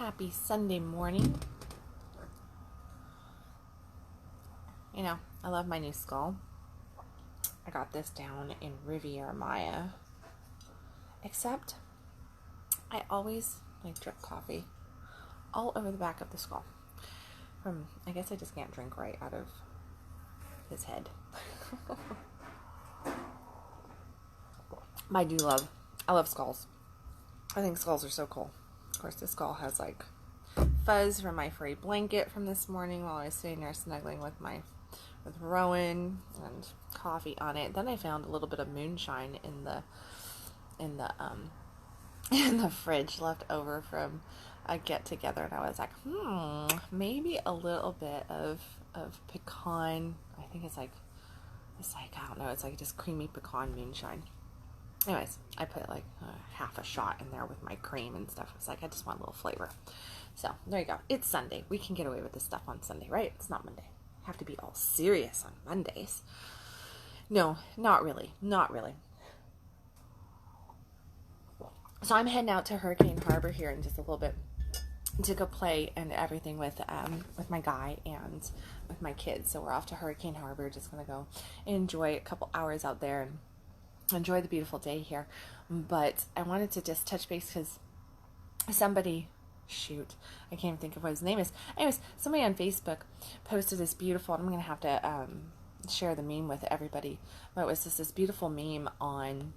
Happy Sunday morning. You know, I love my new skull. I got this down in Riviera Maya. Except, I always drip coffee all over the back of the skull. I guess I just can't drink right out of his head. I love skulls. I think skulls are so cool. Of course, this skull has fuzz from my furry blanket from this morning while I was sitting there snuggling with Rowan, and coffee on it. Then I found a little bit of moonshine in the in the fridge left over from a get together, and I was like, maybe a little bit of pecan. I think it's I don't know, it's just creamy pecan moonshine. Anyways, I put half a shot in there with my cream and stuff. It's I just want a little flavor. So there you go. It's Sunday. We can get away with this stuff on Sunday, right? It's not Monday. Have to be all serious on Mondays. No, not really. Not really. So I'm heading out to Hurricane Harbor here in just a little bit to go play and everything with my guy and with my kids. So we're off to Hurricane Harbor. Just gonna go enjoy a couple hours out there and enjoy the beautiful day here. But I wanted to just touch base because somebody, I can't even think of what his name is. Anyways, somebody on Facebook posted this beautiful, and I'm going to have to share the meme with everybody, but it was just this beautiful meme on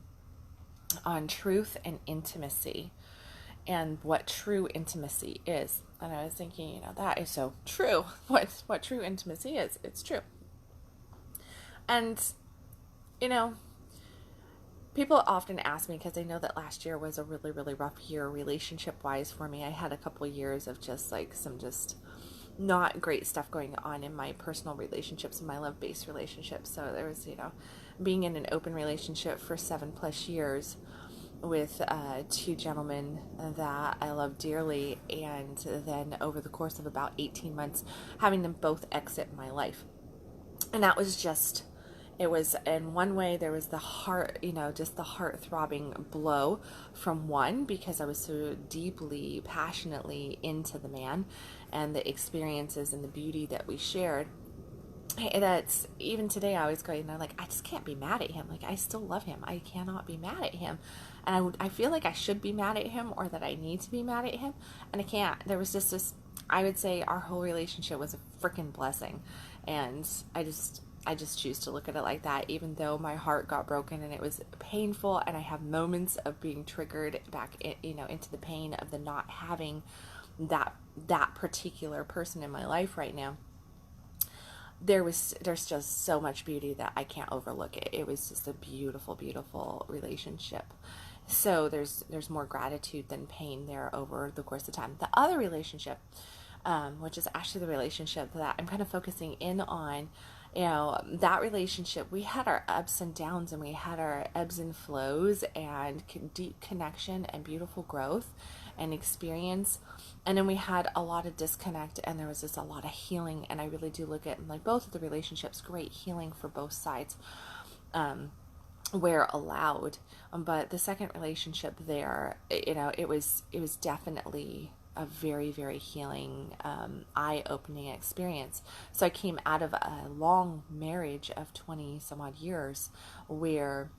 truth and intimacy and what true intimacy is. And I was thinking, that is so true. What true intimacy is. It's true. And, people often ask me, because they know that last year was a really, really rough year relationship-wise for me. I had a couple years of just some not great stuff going on in my personal relationships and my love-based relationships. So there was, being in an open relationship for 7+ years with two gentlemen that I love dearly, and then over the course of about 18 months, having them both exit my life. And that was just... It was, in one way, there was the heart, just the heart-throbbing blow from one, because I was so deeply, passionately into the man and the experiences and the beauty that we shared. That's, even today, I always go, I just can't be mad at him. I still love him. I cannot be mad at him. And I feel like I should be mad at him, or that I need to be mad at him, and I can't. There was just this, I would say our whole relationship was a freaking blessing. And I just choose to look at it like that, even though my heart got broken and it was painful, and I have moments of being triggered back, into the pain of the not having that particular person in my life right now. There's just so much beauty that I can't overlook it. It was just a beautiful, beautiful relationship. So there's more gratitude than pain there over the course of time. The other relationship, which is actually the relationship that I'm kind of focusing in on, that relationship, we had our ups and downs, and we had our ebbs and flows, and deep connection and beautiful growth and experience. And then we had a lot of disconnect, and there was just a lot of healing. And I really do look at both of the relationships, great healing for both sides, where allowed. But the second relationship there, it was definitely a very, very healing, eye-opening experience. So I came out of a long marriage of 20 some odd years where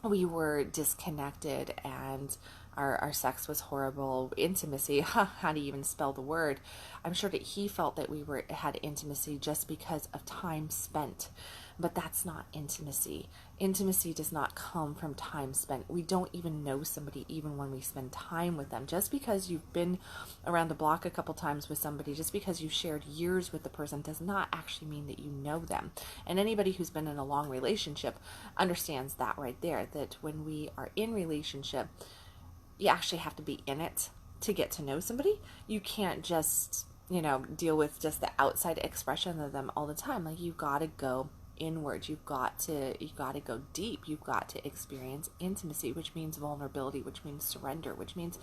we were disconnected, and our sex was horrible. Intimacy, how do you even spell the word? I'm sure that he felt that we had intimacy just because of time spent. But that's not intimacy. Intimacy does not come from time spent. We don't even know somebody even when we spend time with them. Just because you've been around the block a couple times with somebody, just because you've shared years with the person, does not actually mean that you know them. And anybody who's been in a long relationship understands that right there, that when we are in relationship, you actually have to be in it to get to know somebody. You can't just, deal with just the outside expression of them all the time. You gotta go inward. You've got to go deep. You've got to experience intimacy, which means vulnerability, which means surrender, which means,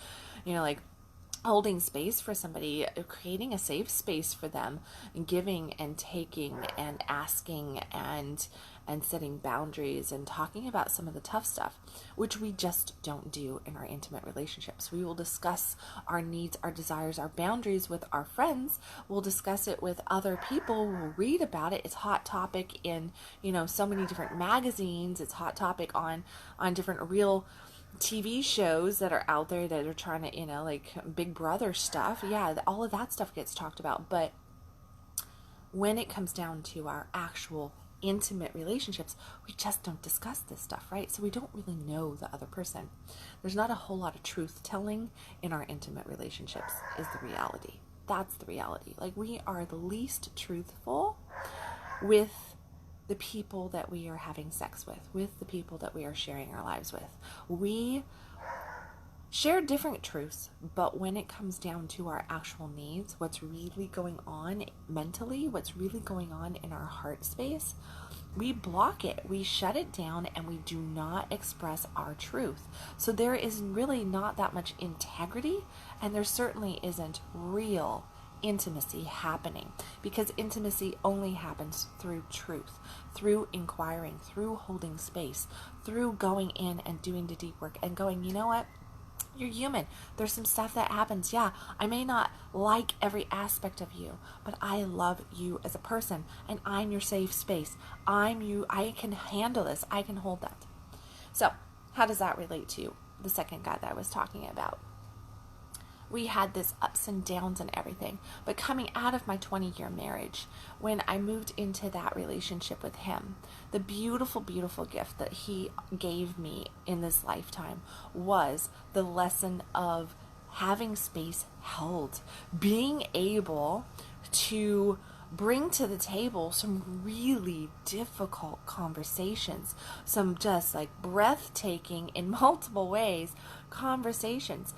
holding space for somebody, creating a safe space for them, giving and taking and asking and setting boundaries and talking about some of the tough stuff, which we just don't do in our intimate relationships. We will discuss our needs, our desires, our boundaries with our friends. We'll discuss it with other people. We'll read about it. It's hot topic in, so many different magazines. It's hot topic on different real TV shows that are out there that are trying to, like Big Brother stuff. Yeah, all of that stuff gets talked about. But when it comes down to our actual intimate relationships, we just don't discuss this stuff, right? So we don't really know the other person. There's not a whole lot of truth telling in our intimate relationships, is the reality. That's the reality. Like, we are the least truthful with the people that we are having sex with the people that we are sharing our lives with. We share different truths, but when it comes down to our actual needs, what's really going on mentally, what's really going on in our heart space, we block it, we shut it down, and we do not express our truth. So there is really not that much integrity, and there certainly isn't real intimacy happening, because intimacy only happens through truth, through inquiring, through holding space, through going in and doing the deep work and going, you know what? You're human. There's some stuff that happens. Yeah, I may not like every aspect of you, but I love you as a person, and I'm your safe space. I'm you. I can handle this. I can hold that. So, how does that relate to the second guy that I was talking about? We had this ups and downs and everything, but coming out of my 20-year marriage, when I moved into that relationship with him, the beautiful, beautiful gift that he gave me in this lifetime was the lesson of having space held, being able to bring to the table some really difficult conversations, some just like breathtaking in multiple ways conversations,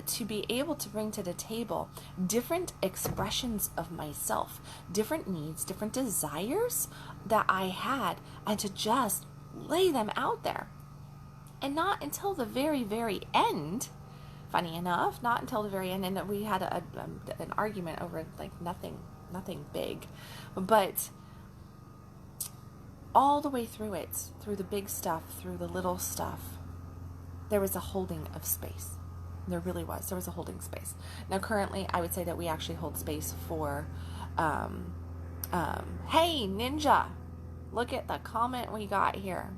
to be able to bring to the table different expressions of myself, different needs, different desires that I had, and to just lay them out there. And not until the very, very end, funny enough, not until the very end, and we had an argument over like nothing big, but all the way through it, through the big stuff, through the little stuff, there was a holding of space. There really was. There was a holding space. Now, currently, I would say that we actually hold space for, hey, Ninja, look at the comment we got here.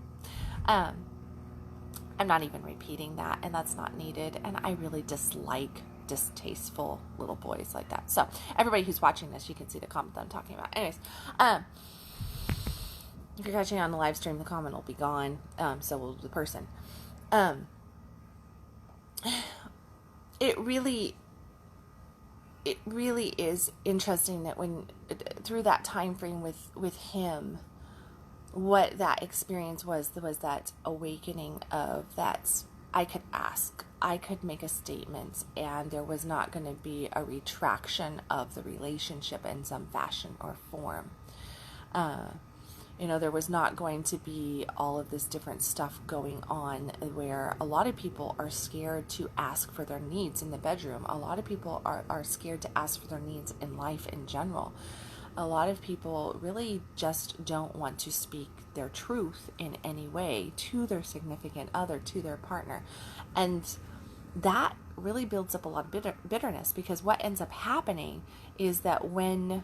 I'm not even repeating that, and that's not needed, and I really dislike distasteful little boys like that. So, everybody who's watching this, you can see the comment that I'm talking about. Anyways, if you're catching on the live stream, the comment will be gone, so will the person. It really is interesting that when through that time frame with him, what that experience was that awakening of that I could ask, I could make a statement, and there was not going to be a retraction of the relationship in some fashion or form. There was not going to be all of this different stuff going on where a lot of people are scared to ask for their needs in the bedroom. A lot of people are scared to ask for their needs in life in general. A lot of people really just don't want to speak their truth in any way to their significant other, to their partner. And that really builds up a lot of bitterness, because what ends up happening is that when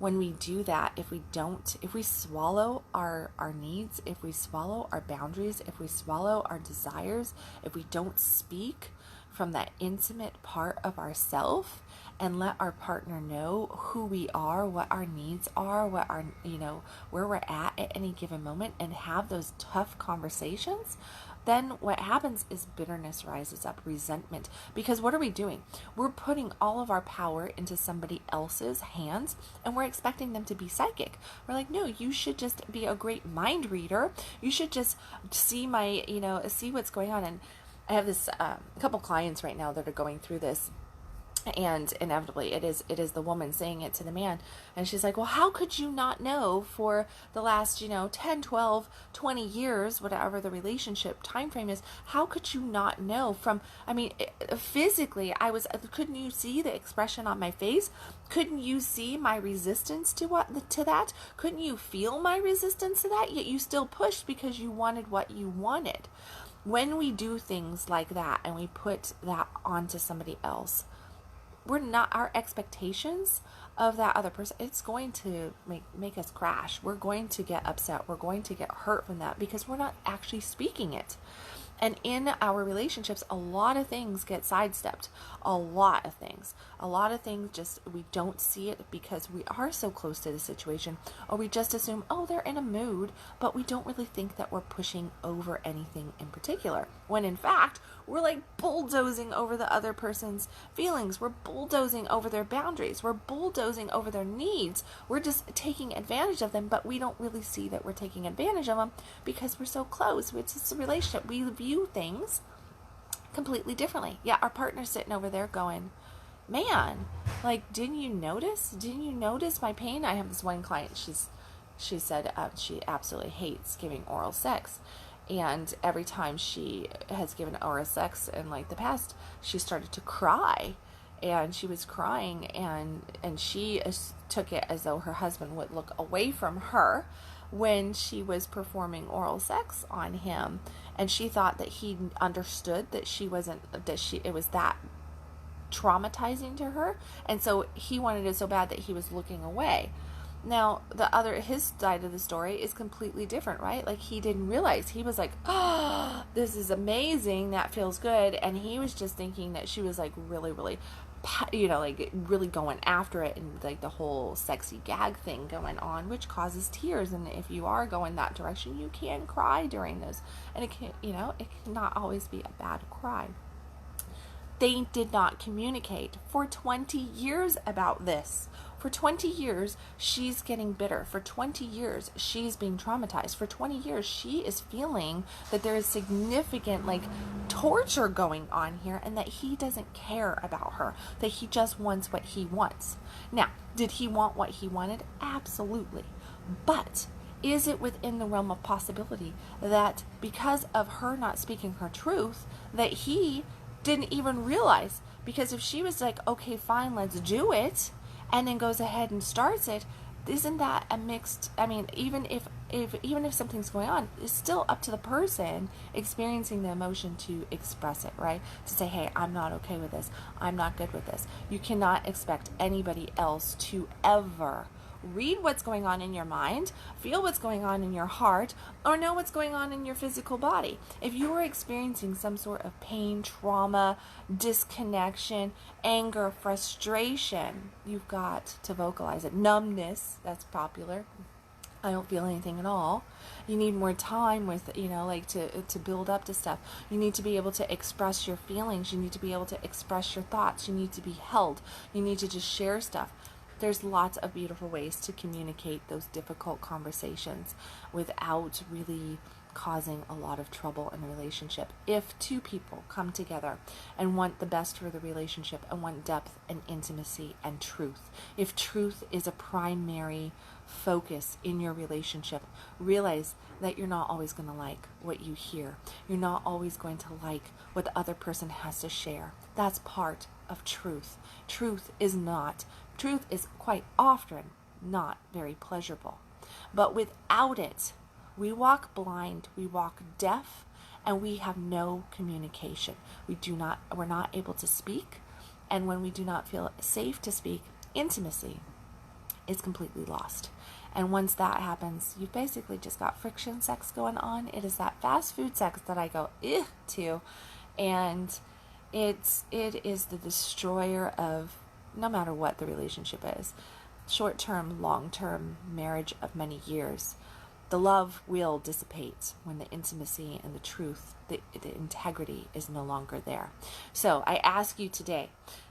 we do that, if we swallow our needs, if we swallow our boundaries, if we swallow our desires, if we don't speak from that intimate part of ourself and let our partner know who we are, what our needs are, what our, where we're at any given moment, and have those tough conversations, then what happens is bitterness rises up, resentment. Because what are we doing? We're putting all of our power into somebody else's hands, and we're expecting them to be psychic. We're like, no, you should just be a great mind reader. You should just see see what's going on. And I have this couple clients right now that are going through this. And inevitably it is the woman saying it to the man, and she's like, well, how could you not know for the last 10, 12, 20 years, whatever the relationship time frame is, how could you not know from, I mean, physically, couldn't you see the expression on my face? Couldn't you see my resistance to that? Couldn't you feel my resistance to that? Yet you still pushed because you wanted what you wanted. When we do things like that and we put that onto somebody else, our expectations of that other person, it's going to make us crash. We're going to get upset. We're going to get hurt from that because we're not actually speaking it. And in our relationships, a lot of things get sidestepped. A lot of things just, we don't see it because we are so close to the situation, or we just assume, oh, they're in a mood, but we don't really think that we're pushing over anything in particular. When in fact, we're like bulldozing over the other person's feelings. We're bulldozing over their boundaries. We're bulldozing over their needs. We're just taking advantage of them, but we don't really see that we're taking advantage of them because we're so close. It's just a relationship. We view things completely differently. Yeah, our partner's sitting over there going, man, like, didn't you notice my pain? I have this one client, she said she absolutely hates giving oral sex. And every time she has given oral sex in like the past, she started to cry, and she was crying, and she took it as though her husband would look away from her when she was performing oral sex on him, and she thought that he understood that it was that traumatizing to her, and so he wanted it so bad that he was looking away. Now, his side of the story is completely different, right? Like, he didn't realize. He was like, oh, this is amazing. That feels good. And he was just thinking that she was like really, really, like really going after it, and like the whole sexy gag thing going on, which causes tears. And if you are going that direction, you can cry during those. And it cannot always be a bad cry. They did not communicate for 20 years about this. For 20 years, she's getting bitter. For 20 years, she's being traumatized. For 20 years, she is feeling that there is significant, like, torture going on here, and that he doesn't care about her, that he just wants what he wants. Now, did he want what he wanted? Absolutely. But is it within the realm of possibility that because of her not speaking her truth, that he didn't even realize? Because if she was like, okay, fine, let's do it, and then goes ahead and starts it, isn't that a mixed, I mean, even if something's going on, it's still up to the person experiencing the emotion to express it, right? To say, hey, I'm not okay with this. I'm not good with this. You cannot expect anybody else to ever read what's going on in your mind, feel what's going on in your heart, or know what's going on in your physical body. If you are experiencing some sort of pain, trauma, disconnection, anger, frustration, you've got to vocalize it. Numbness, that's popular. I don't feel anything at all. You need more time with, to build up to stuff. You need to be able to express your feelings. You need to be able to express your thoughts. You need to be held. You need to just share stuff. There's lots of beautiful ways to communicate those difficult conversations without really causing a lot of trouble in a relationship. If two people come together and want the best for the relationship and want depth and intimacy and truth, if truth is a primary focus in your relationship, realize that you're not always going to like what you hear. You're not always going to like what the other person has to share. That's part of truth. Truth is quite often not very pleasurable. But without it, we walk blind, we walk deaf, and we have no communication. We're not able to speak, and when we do not feel safe to speak, intimacy is completely lost. And once that happens, you've basically just got friction sex going on. It is that fast food sex that I go to, and it is the destroyer of no matter what the relationship is, short-term, long-term, marriage of many years. The love will dissipate when the intimacy and the truth, the integrity is no longer there. So I ask you today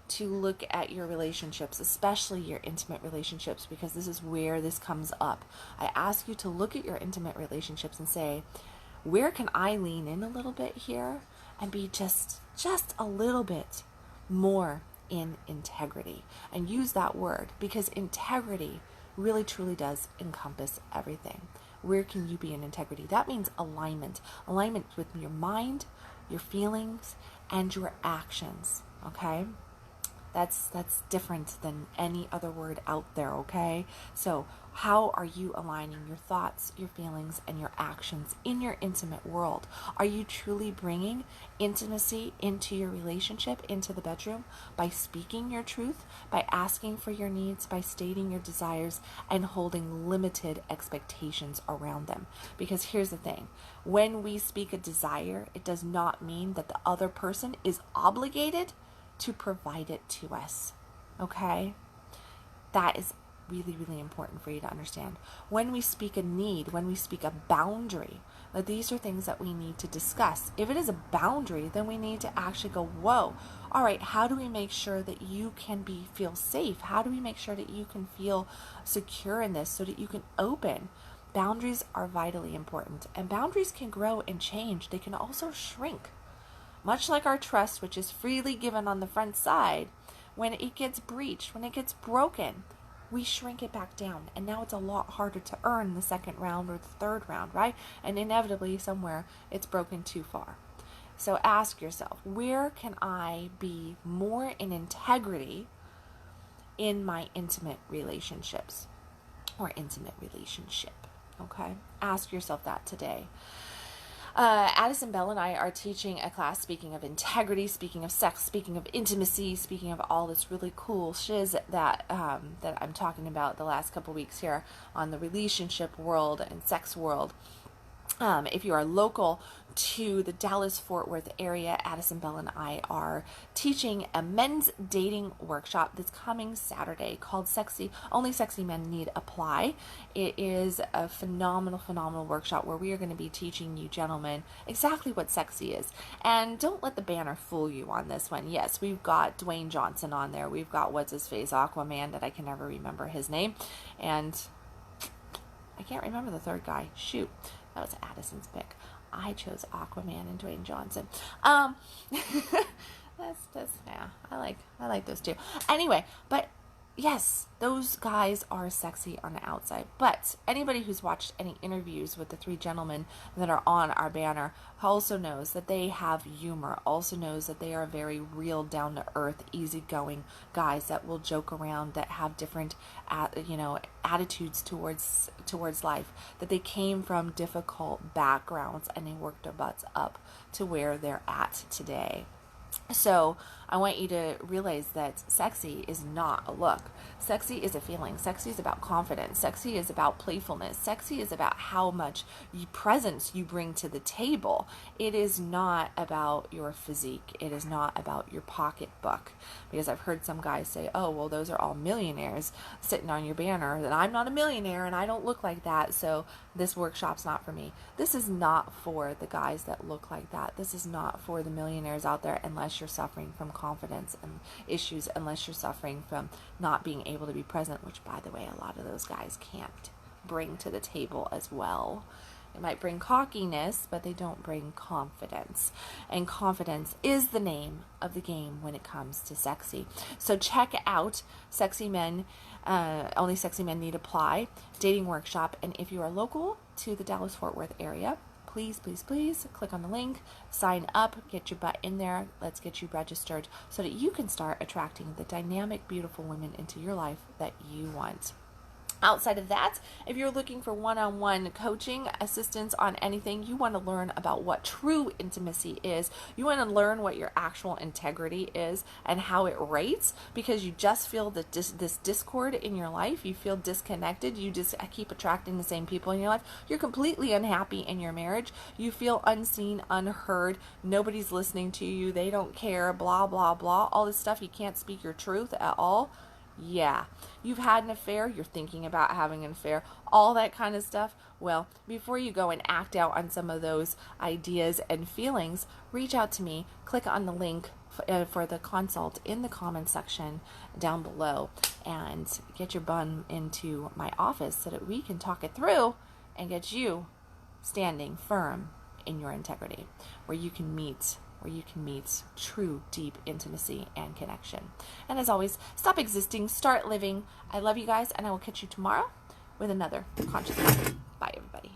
to look at your relationships, especially your intimate relationships, because this is where this comes up. I ask you to look at your intimate relationships and say, where can I lean in a little bit here and be just a little bit more in integrity. And use that word, because integrity really truly does encompass everything. Where can you be in integrity? That means alignment. Alignment with your mind, your feelings, and your actions. Okay? That's different than any other word out there, okay? So how are you aligning your thoughts, your feelings, and your actions in your intimate world? Are you truly bringing intimacy into your relationship, into the bedroom, by speaking your truth, by asking for your needs, by stating your desires, and holding limited expectations around them? Because here's the thing. When we speak a desire, it does not mean that the other person is obligated to provide it to us. Okay? That is really, really important for you to understand. When we speak a need, when we speak a boundary, that these are things that we need to discuss. If it is a boundary, then we need to actually go, whoa, all right, how do we make sure that you can feel safe? How do we make sure that you can feel secure in this so that you can open? Boundaries are vitally important, and boundaries can grow and change. They can also shrink. Much like our trust, which is freely given on the front side, when it gets breached, when it gets broken, we shrink it back down. And now it's a lot harder to earn the second round or the third round, right? And inevitably, somewhere, it's broken too far. So ask yourself, where can I be more in integrity in my intimate relationships or intimate relationship? Okay? Ask yourself that today. Addison Bell and I are teaching a class speaking of integrity, speaking of sex, speaking of intimacy, speaking of all this really cool shiz that I'm talking about the last couple weeks here on the relationship world and sex world. If you are local to the Dallas-Fort Worth area, Addison Bell and I are teaching a men's dating workshop that's coming Saturday called Only Sexy Men Need Apply. It is a phenomenal workshop where we are going to be teaching you gentlemen exactly what sexy is. And don't let the banner fool you on this one. Yes, we've got Dwayne Johnson on there. We've got what's-his-face, Aquaman, that I can never remember his name. And I can't remember the third guy. Shoot. That was Addison's pick. I chose Aquaman and Dwayne Johnson. Yeah. I like those two. Anyway, but yes, those guys are sexy on the outside. But anybody who's watched any interviews with the three gentlemen that are on our banner also knows that they have humor, also knows that they are very real, down-to-earth, easygoing guys that will joke around, that have different, attitudes towards life, that they came from difficult backgrounds and they worked their butts up to where they're at today. So I want you to realize that sexy is not a look. Sexy is a feeling. Sexy is about confidence. Sexy is about playfulness. Sexy is about how much presence you bring to the table. It is not about your physique. It is not about your pocketbook. Because I've heard some guys say, oh, well, those are all millionaires sitting on your banner. That I'm not a millionaire and I don't look like that, so this workshop's not for me. This is not for the guys that look like that. This is not for the millionaires out there, unless you're suffering from confidence and issues, unless you're suffering from not being able to be present, which, by the way, a lot of those guys can't bring to the table as well. They might bring cockiness, but they don't bring confidence. And confidence is the name of the game when it comes to sexy. So check out Sexy Men, Only Sexy Men Need Apply dating workshop. And if you are local to the Dallas-Fort Worth area, please click on the link, sign up, get your butt in there. Let's get you registered so that you can start attracting the dynamic, beautiful women into your life that you want. Outside of that, if you're looking for one-on-one coaching, assistance on anything, you want to learn about what true intimacy is, you want to learn what your actual integrity is and how it rates, because you just feel that this discord in your life, you feel disconnected, you just keep attracting the same people in your life, you're completely unhappy in your marriage, you feel unseen, unheard, nobody's listening to you, they don't care, blah, blah, blah, all this stuff, you can't speak your truth at all. Yeah, you've had an affair, you're thinking about having an affair, all that kind of stuff. Well, before you go and act out on some of those ideas and feelings, reach out to me, click on the link for the consult in the comment section down below, and get your bum into my office so that we can talk it through and get you standing firm in your integrity, where you can meet where you can meet true, deep intimacy and connection. And as always, stop existing, start living. I love you guys, and I will catch you tomorrow with another Conscious Life. Bye, everybody.